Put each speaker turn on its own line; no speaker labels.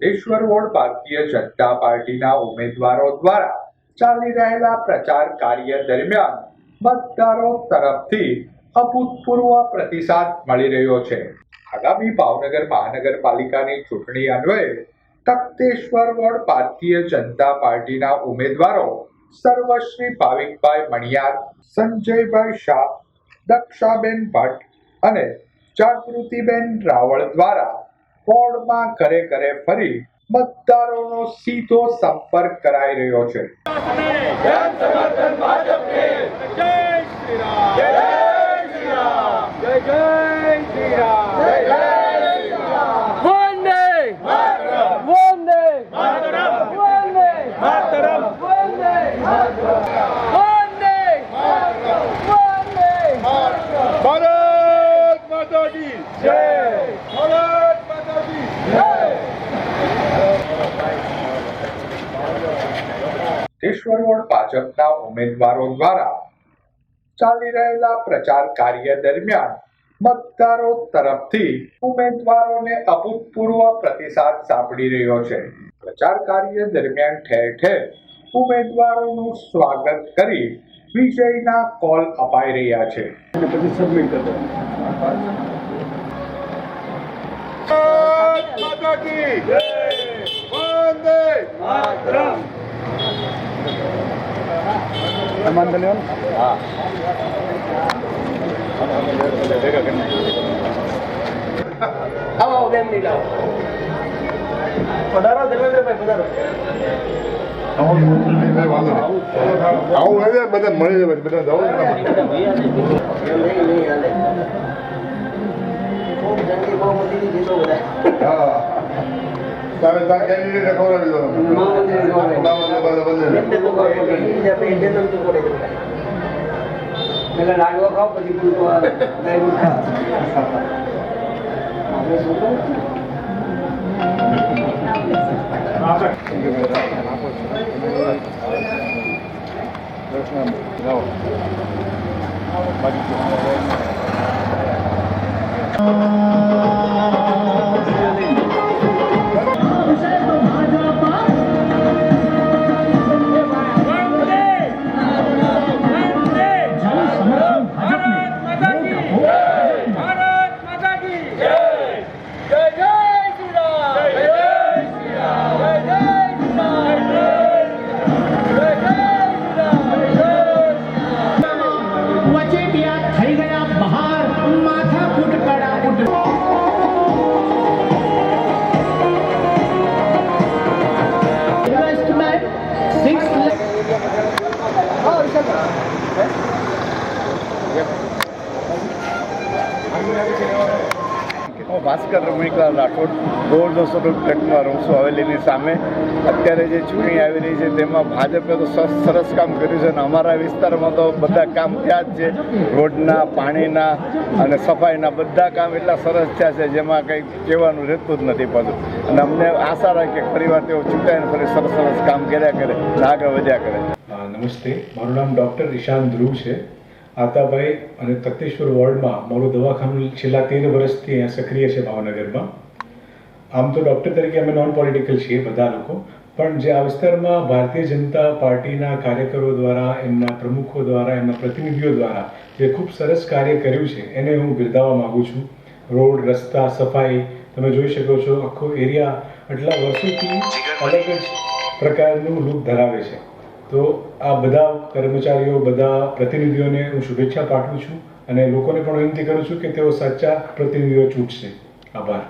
ઈશ્વર રોડ ભારતીય જનતા પાર્ટીના ઉમેદવારો દ્વારા ચાલી રહેલા પ્રચાર કાર્ય દરમિયાન મતદારો તરફથી અભૂતપૂર્વ પ્રતિસાદ મળી રહ્યો છે। આગામી ભાવનગર મહાનગરપાલિકાની ચૂંટણી અન્વયે તખતેશ્વર રોડ ભારતીય જનતા પાર્ટીના ઉમેદવારો સર્વશ્રી ભાવિકભાઈ મણિયાર, સંજયભાઈ શાહ, દક્ષાબેન ભટ્ટ અને જાગૃતિબેન રાવળ દ્વારા વોર્ડમાં ઘરે ઘરે ફરી મતદારોનો સીધો સંપર્ક કરાઈ રહ્યો છે। ઈશ્વર રોડ ભાજપના ઉમેદવારો દ્વારા ચાલી રહેલા પ્રચાર કાર્ય દરમિયાન મતદારો તરફથી ઉમેદવારોને અભૂતપૂર્વ પ્રતિસાદ સાંપડી રહ્યો છે। પ્રચાર કાર્ય દરમિયાન ઠેર ઠેર ઉમેદવારોનું સ્વાગત કરી વિજયના કોલ અપાઈ રહ્યા છે।
ભાસ્કર રમણીકલાલ રાઠોડ ગોળ 200 ફ્લેટમાં રહું છું હવેલીની સામે। અત્યારે જે ચૂંટણી આવી રહી છે તેમાં ભાજપે તો સરસ કામ કર્યું છે અને અમારા વિસ્તારમાં તો બધા કામ થયા જ છે। રોડના, પાણીના અને સફાઈના બધા કામ એટલા સરસ થયા છે જેમાં કંઈ કહેવાનું રહેતું જ નથી પાછું। અને અમને આશા રાખીએ ફરીવાર તેઓ ચૂંટાઈને ફરી સરસ કામ કર્યા કરે અને આગળ વધ્યા કરે।
નમસ્તે, મારું નામ ડૉક્ટર ઈશાન ધ્રુવ છે। આતાભાઈ અને તખતેશ્વર વોર્ડમાં મારું દવાખાનું છેલ્લા 13 વર્ષથી અહીંયા સક્રિય છે ભાવનગરમાં। આમ તો ડૉક્ટર તરીકે અમે નોન પોલિટિકલ છીએ બધા લોકો, પણ જે આ વિસ્તારમાં ભારતીય જનતા પાર્ટીના કાર્યકરો દ્વારા, એમના પ્રમુખો દ્વારા, એમના પ્રતિનિધિઓ દ્વારા જે ખૂબ સરસ કાર્ય કર્યું છે એને હું બિરદાવવા માગું છું। રોડ, રસ્તા, સફાઈ તમે જોઈ શકો છો, આખો એરિયા આટલા વર્ષોથી અલગ જ પ્રકારનું લુક ધરાવે છે। તો આ બધા કર્મચારીઓ, બધા પ્રતિનિધિઓને હું શુભેચ્છા પાઠવું છું અને લોકોને પણ વિનંતી કરું છું કે તેઓ સાચા પ્રતિનિધિઓ ચૂંટશે। આભાર।